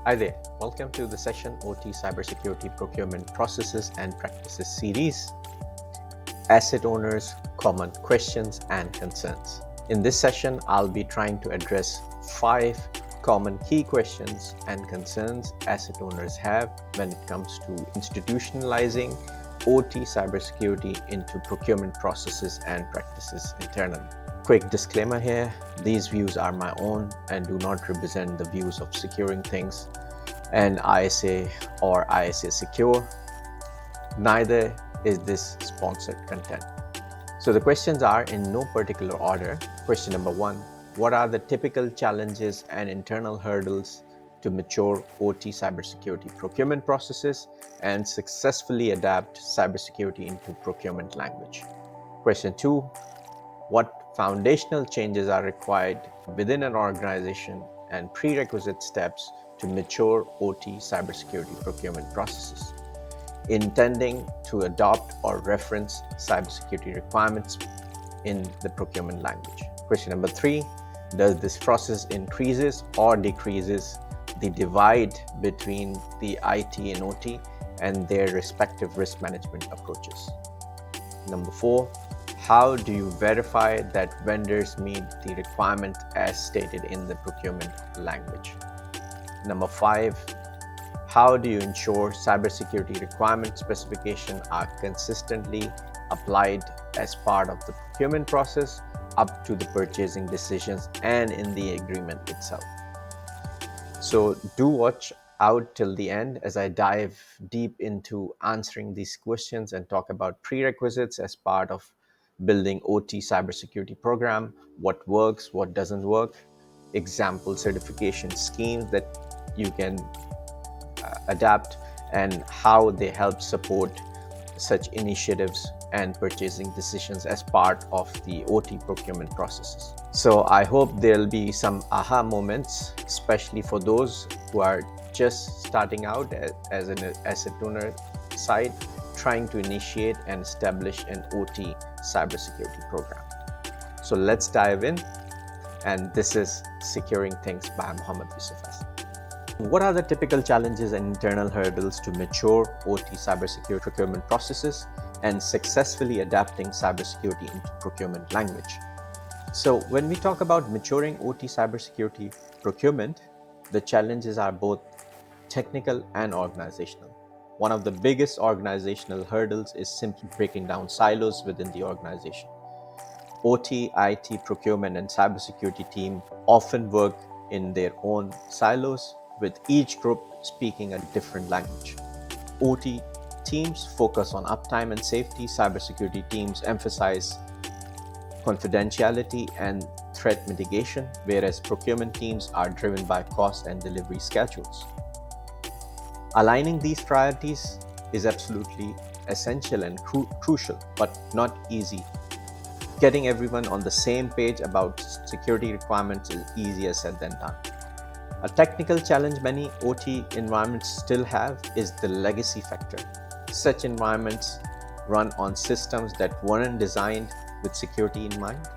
Hi there, welcome to the session OT Cybersecurity Procurement Processes and Practices series, Asset Owners, Common Questions and Concerns. In this session, I'll be trying to address 5 common key questions and concerns asset owners have when it comes to institutionalizing OT cybersecurity into procurement processes and practices internally. Quick disclaimer here, these views are my own and do not represent the views of Securing Things and ISA or ISA Secure. Neither is this sponsored content. So the questions are in no particular order. Question number 1, what are the typical challenges and internal hurdles to mature OT cybersecurity procurement processes and successfully adapt cybersecurity into procurement language? Question 2, what foundational changes are required within an organization and prerequisite steps to mature OT cybersecurity procurement processes, intending to adopt or reference cybersecurity requirements in the procurement language. Question number 3, does this process increases or decreases the divide between the IT and OT and their respective risk management approaches? Number 4, how do you verify that vendors meet the requirement as stated in the procurement language? Number 5, how do you ensure cybersecurity requirement specifications are consistently applied as part of the procurement process up to the purchasing decisions and in the agreement itself? So do watch out till the end as I dive deep into answering these questions and talk about prerequisites as part of building OT cybersecurity program, what works, what doesn't work, example certification schemes that you can adapt, and how they help support such initiatives and purchasing decisions as part of the OT procurement processes. So I hope there'll be some aha moments, especially for those who are just starting out as an asset owner side, trying to initiate and establish an OT cybersecurity program. So let's dive in. And this is Securing Things by Muhammad Yusuf. What are the typical challenges and internal hurdles to mature OT cybersecurity procurement processes and successfully adapting cybersecurity into procurement language? So when we talk about maturing OT cybersecurity procurement, the challenges are both technical and organizational. One of the biggest organizational hurdles is simply breaking down silos within the organization. OT, IT, procurement, and cybersecurity team often work in their own silos, with each group speaking a different language. OT teams focus on uptime and safety, cybersecurity teams emphasize confidentiality and threat mitigation, whereas procurement teams are driven by cost and delivery schedules. Aligning these priorities is absolutely essential and crucial, but not easy. Getting everyone on the same page about security requirements is easier said than done. A technical challenge many OT environments still have is the legacy factor. Such environments run on systems that weren't designed with security in mind.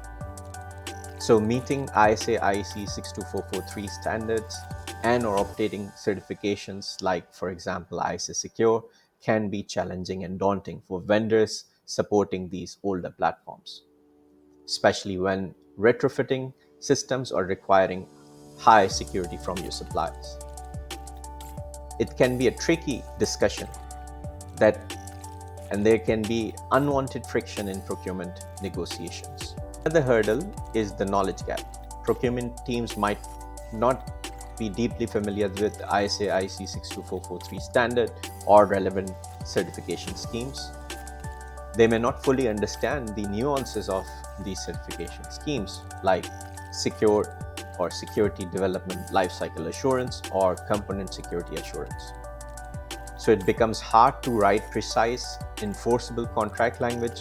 So meeting ISA IEC 62443 standards and or updating certifications like, for example, ISA Secure can be challenging and daunting for vendors supporting these older platforms, especially when retrofitting systems or requiring high security from your suppliers. It can be a tricky discussion and there can be unwanted friction in procurement negotiations. Another hurdle is the knowledge gap. Procurement teams might not be deeply familiar with ISA IEC 62443 standard or relevant certification schemes. They may not fully understand the nuances of these certification schemes like secure or security development lifecycle assurance or component security assurance. So it becomes hard to write precise, enforceable contract language,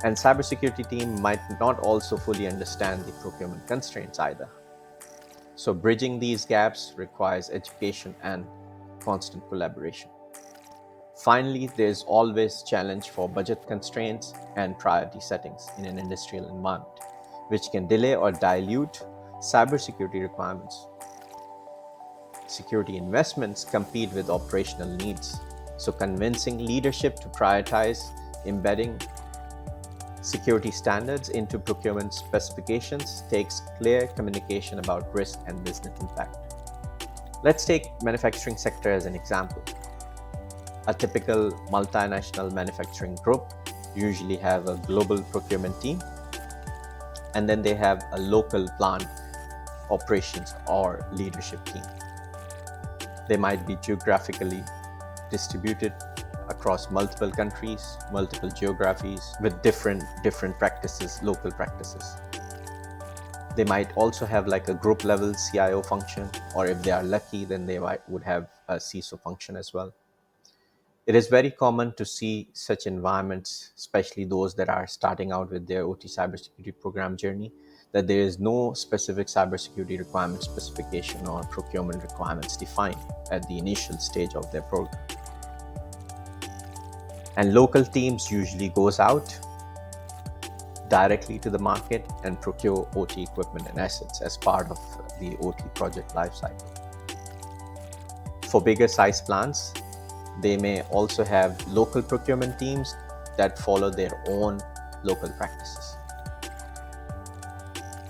and cybersecurity team might not also fully understand the procurement constraints either. So bridging these gaps requires education and constant collaboration. Finally, there's always challenge for budget constraints and priority settings in an industrial environment, which can delay or dilute cybersecurity requirements. security investments compete with operational needs. So, convincing leadership to prioritize embedding security standards into procurement specifications takes clear communication about risk and business impact. Let's take manufacturing sector as an example. A typical multinational manufacturing group usually have a global procurement team, and then they have a local plant operations or leadership team. They might be geographically distributed across multiple countries, multiple geographies with different practices, local practices. They might also have like a group level CIO function, or if they are lucky, then they would have a CISO function as well. It is very common to see such environments, especially those that are starting out with their OT cybersecurity program journey, that there is no specific cybersecurity requirement specification or procurement requirements defined at the initial stage of their program. And local teams usually goes out directly to the market and procure OT equipment and assets as part of the OT project lifecycle. For bigger size plants, they may also have local procurement teams that follow their own local practices.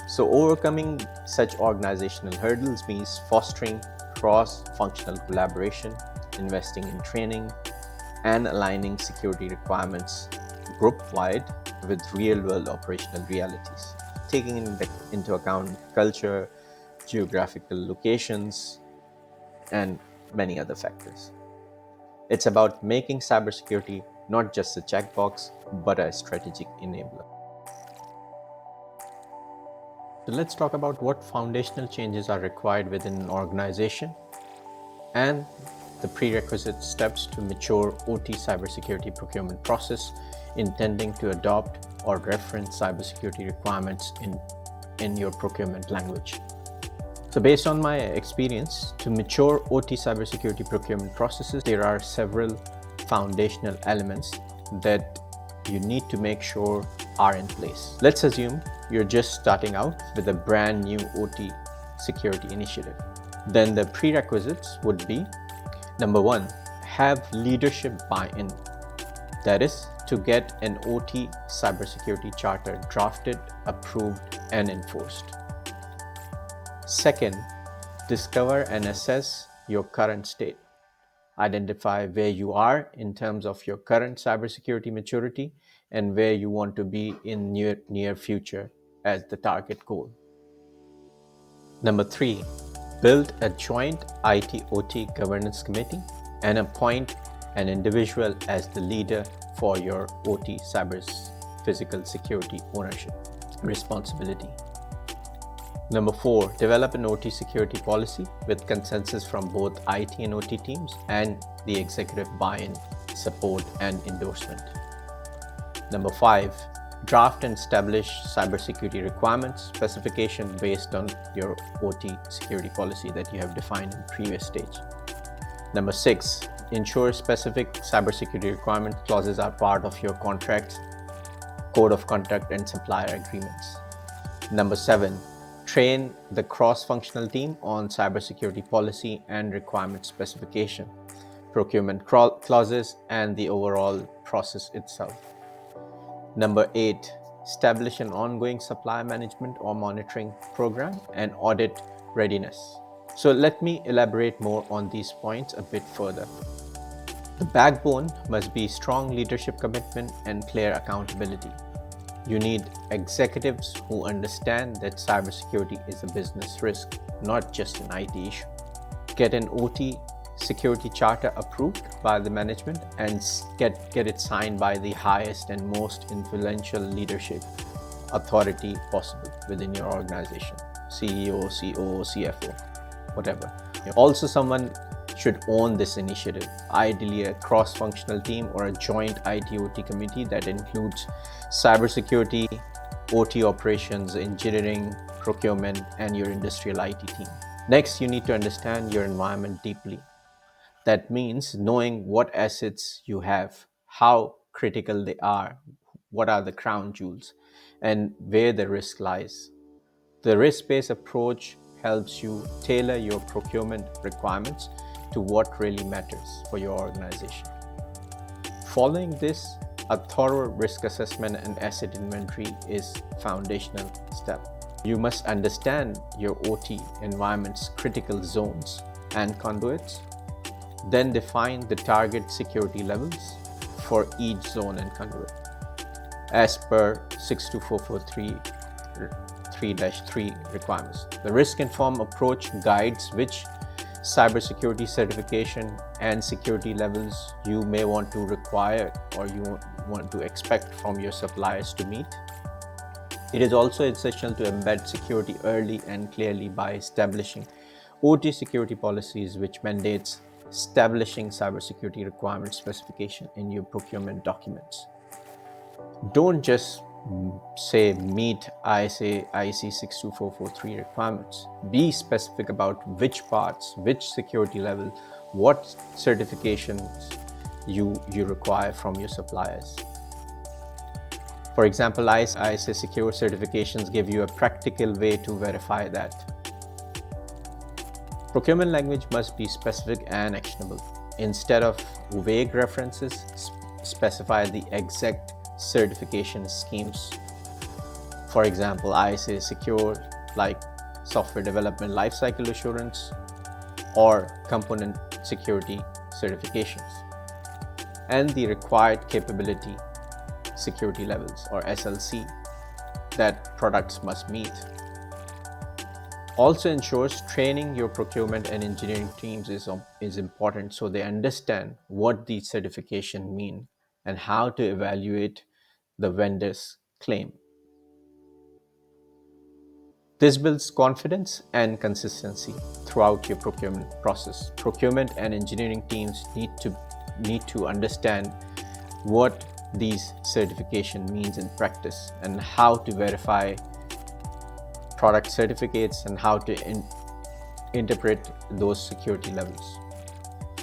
So, overcoming such organizational hurdles means fostering cross-functional collaboration, investing in training, and aligning security requirements group-wide with real-world operational realities, taking into account culture, geographical locations, and many other factors. It's about making cybersecurity not just a checkbox, but a strategic enabler. So let's talk about what foundational changes are required within an organization and the prerequisite steps to mature OT cybersecurity procurement process intending to adopt or reference cybersecurity requirements in your procurement language. So based on my experience, to mature OT cybersecurity procurement processes, there are several foundational elements that you need to make sure are in place. Let's assume you're just starting out with a brand new OT security initiative. Then the prerequisites would be, number one, have leadership buy-in. That is, to get an OT cybersecurity charter drafted, approved, and enforced. Second, discover and assess your current state. Identify where you are in terms of your current cybersecurity maturity and where you want to be in near future as the target goal. Number three, build a joint IT/OT governance committee and appoint an individual as the leader for your OT cyber physical security ownership responsibility. Number four, develop an OT security policy with consensus from both IT and OT teams and the executive buy-in, support, and endorsement. Number five, draft and establish cybersecurity requirements specification based on your OT security policy that you have defined in previous stage. Number six, ensure specific cybersecurity requirement clauses are part of your contracts, code of conduct, and supplier agreements. Number seven, train the cross-functional team on cybersecurity policy and requirement specification, procurement clauses, and the overall process itself. Number eight, establish an ongoing supply management or monitoring program and audit readiness. So let me elaborate more on these points a bit further. The backbone must be strong leadership commitment and clear accountability. You need executives who understand that cybersecurity is a business risk, not just an IT issue. Get an OT security charter approved by the management and get it signed by the highest and most influential leadership authority possible within your organization. CEO, COO, CFO, whatever. Also, someone should own this initiative, ideally a cross-functional team or a joint IT/OT committee that includes cybersecurity, OT operations, engineering, procurement, and your industrial IT team. Next, you need to understand your environment deeply. That means knowing what assets you have, how critical they are, what are the crown jewels, and where the risk lies. The risk-based approach helps you tailor your procurement requirements to what really matters for your organization. Following this, a thorough risk assessment and asset inventory is a foundational step. You must understand your OT environment's critical zones and conduits, then define the target security levels for each zone and conduit as per 62443-3 requirements. The risk-informed approach guides which cybersecurity certification and security levels you may want to require or you want to expect from your suppliers to meet. It is also essential to embed security early and clearly by establishing OT security policies, which mandates establishing cybersecurity requirement specification in your procurement documents. Don't just say meet ISA/IEC 62443 requirements. Be specific about which parts, which security level, what certifications you require from your suppliers. For example, ISA secure certifications give you a practical way to verify that. Procurement language must be specific and actionable. Instead of vague references, specify the exact certification schemes. For example, ISA secure like software development lifecycle assurance or component security certifications, and the required capability security levels or SLC that products must meet. Also ensures training your procurement and engineering teams is important so they understand what these certifications mean and how to evaluate the vendor's claim. This builds confidence and consistency throughout your procurement process. Procurement and engineering teams need to understand what these certification means in practice and how to verify product certificates and how to interpret those security levels.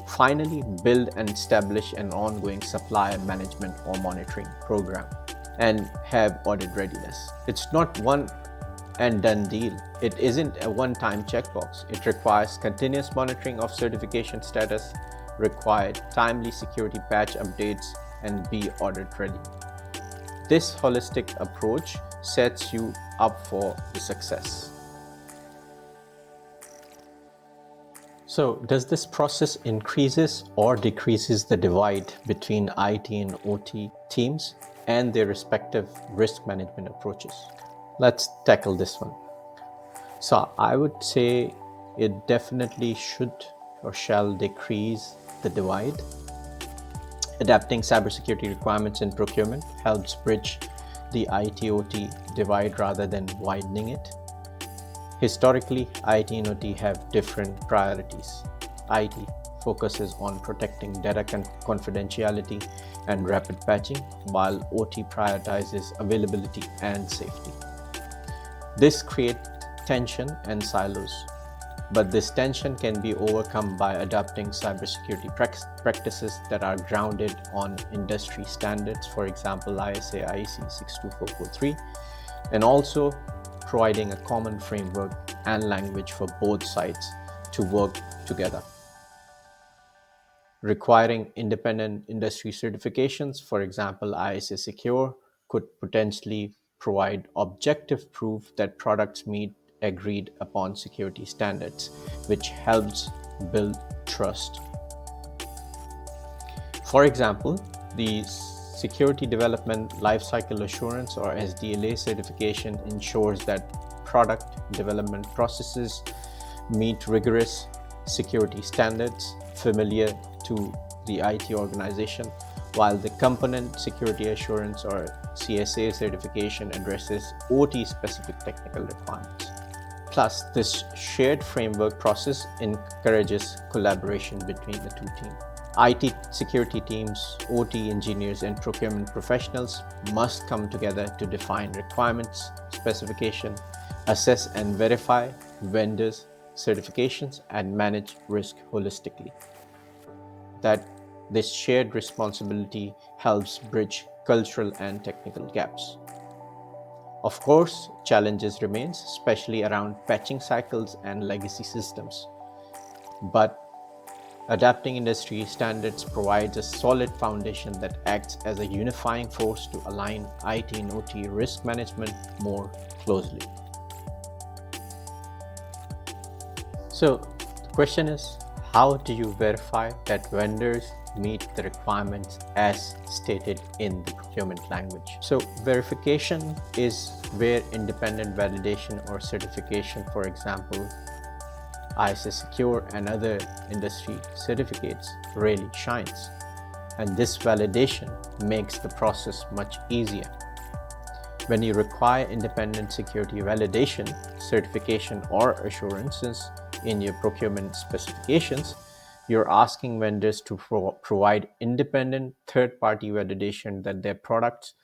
Finally, build and establish an ongoing supplier management or monitoring program and have audit readiness. It's not one and done deal. It isn't a one-time checkbox. It requires continuous monitoring of certification status, required timely security patch updates, and be audit ready. This holistic approach sets you up for the success. So, does this process increases or decreases the divide between IT and OT teams and their respective risk management approaches? Let's tackle this one. So, I would say it definitely should or shall decrease the divide. Adapting cybersecurity requirements in procurement helps bridge the IT-OT divide rather than widening it. Historically, IT and OT have different priorities. IT focuses on protecting data confidentiality and rapid patching, while OT prioritizes availability and safety. This creates tension and silos, but this tension can be overcome by adopting cybersecurity practices that are grounded on industry standards, for example, ISA/IEC 62443, and also providing a common framework and language for both sides to work together. Requiring independent industry certifications, for example, ISA Secure, could potentially provide objective proof that products meet agreed upon security standards, which helps build trust. For example, the Security Development Lifecycle Assurance or SDLA certification ensures that product development processes meet rigorous security standards familiar to the IT organization, while the Component Security Assurance or CSA certification addresses OT-specific technical requirements. Plus, this shared framework process encourages collaboration between the two teams. IT security teams, OT engineers, and procurement professionals must come together to define requirements, specification, assess and verify vendors' certifications, and manage risk holistically. That this shared responsibility helps bridge cultural and technical gaps. Of course, challenges remains, especially around patching cycles and legacy systems. But adapting industry standards provides a solid foundation that acts as a unifying force to align IT and OT risk management more closely. So, the question is, how do you verify that vendors meet the requirements as stated in the procurement language? So, verification is where independent validation or certification, for example, ISO Secure and other industry certificates, really shines. And this validation makes the process much easier. When you require independent security validation, certification, or assurances in your procurement specifications, you're asking vendors to provide independent third party validation that their products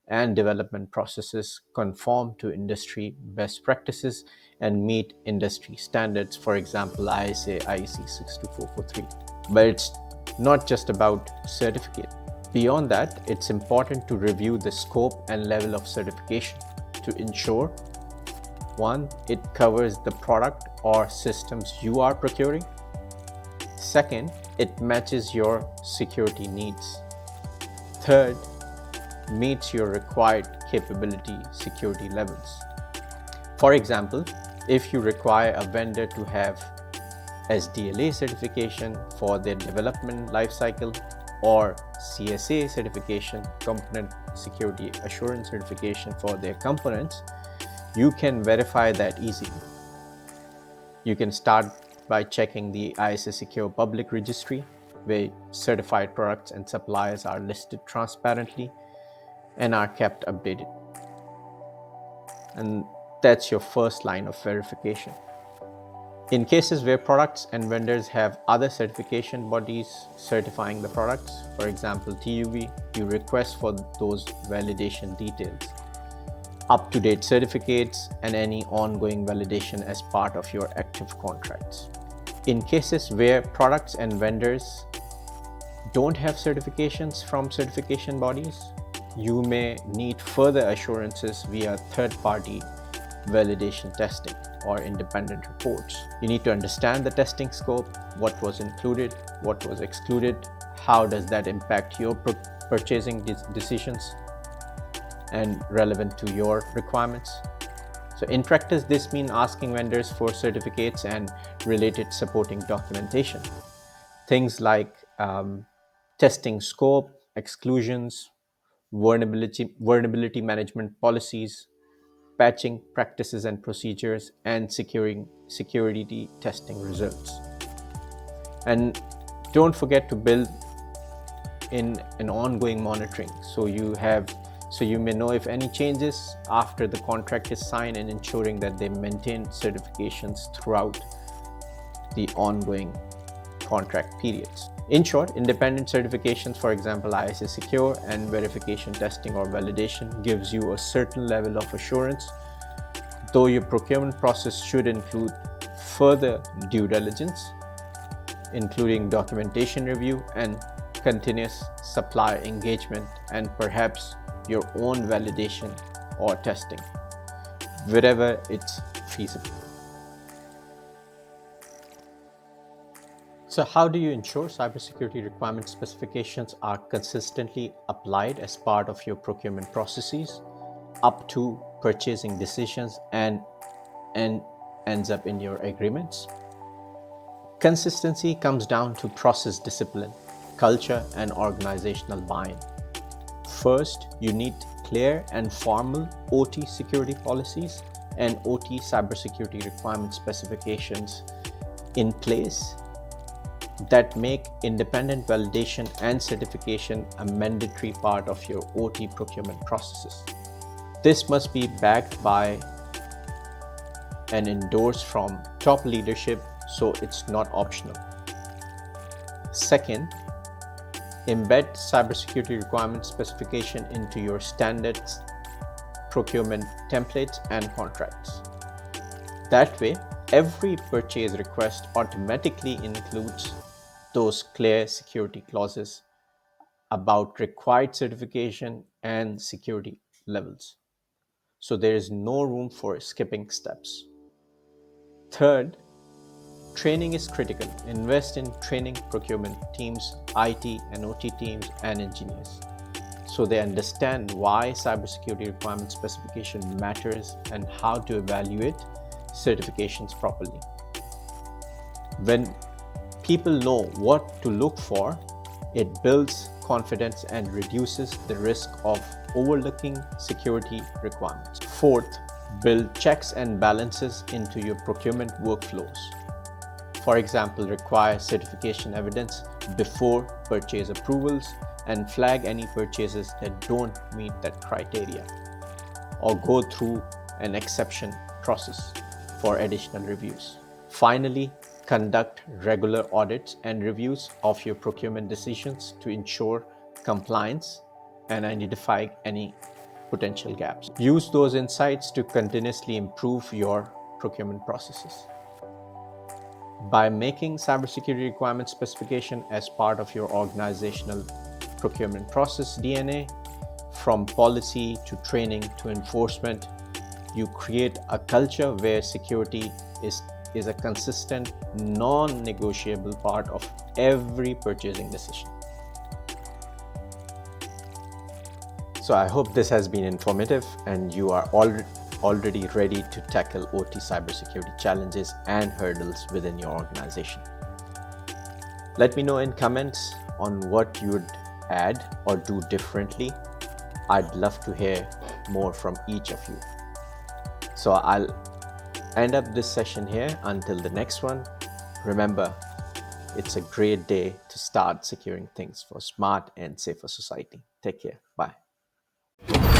and development processes conform to industry best practices and meet industry standards, for example, ISA IEC 62443. But it's not just about certificate. Beyond that, it's important to review the scope and level of certification to ensure one, it covers the product or systems you are procuring. Second, it matches your security needs. Third, meets your required capability security levels. For example, if you require a vendor to have SDLA certification for their development lifecycle or CSA certification, component security assurance certification for their components, you can verify that easily. You can start by checking the ISO Secure Public Registry, where certified products and suppliers are listed transparently and are kept updated. And that's your first line of verification. In cases where products and vendors have other certification bodies certifying the products, for example TUV, you request for those validation details, up-to-date certificates, and any ongoing validation as part of your active contracts. In cases where products and vendors don't have certifications from certification bodies, you may need further assurances via third-party validation testing or independent reports. You need to understand the testing scope, what was included, what was excluded, how does that impact your purchasing decisions and relevant to your requirements. So in practice, this means asking vendors for certificates and related supporting documentation. Things like testing scope, exclusions, vulnerability management policies, patching practices and procedures, and securing security testing results. And don't forget to build in an ongoing monitoring so you may know if any changes after the contract is signed, and ensuring that they maintain certifications throughout the ongoing contract periods. In short, independent certifications, for example ISA Secure, and verification testing or validation gives you a certain level of assurance, though your procurement process should include further due diligence, including documentation review and continuous supplier engagement, and perhaps your own validation or testing, wherever it's feasible. So how do you ensure cybersecurity requirement specifications are consistently applied as part of your procurement processes up to purchasing decisions and ends up in your agreements? Consistency comes down to process discipline, culture, and organizational buy-in. First, you need clear and formal OT security policies and OT cybersecurity requirement specifications in place that make independent validation and certification a mandatory part of your OT procurement processes. This must be backed by and endorsed from top leadership, so it's not optional. Second, embed cybersecurity requirement specification into your standards, procurement templates, and contracts. That way, every purchase request automatically includes those clear security clauses about required certification and security levels. so there is no room for skipping steps. Third, training is critical. Invest in training procurement teams, IT and OT teams, and engineers so they understand why cybersecurity requirement specification matters and how to evaluate certifications properly. When people know what to look for, it builds confidence and reduces the risk of overlooking security requirements. Fourth, build checks and balances into your procurement workflows. For example, require certification evidence before purchase approvals and flag any purchases that don't meet that criteria, or go through an exception process for additional reviews. Finally, conduct regular audits and reviews of your procurement decisions to ensure compliance and identify any potential gaps. Use those insights to continuously improve your procurement processes. By making cybersecurity requirement specification as part of your organizational procurement process DNA, from policy to training to enforcement, you create a culture where security is a consistent, non-negotiable part of every purchasing decision. So I hope this has been informative and you are already ready to tackle OT cybersecurity challenges and hurdles within your organization. Let me know in comments on what you would add or do differently. I'd love to hear more from each of you. So I'll end up this session here. Until the next one, remember, it's a great day to start securing things for smart and safer society. Take care. Bye.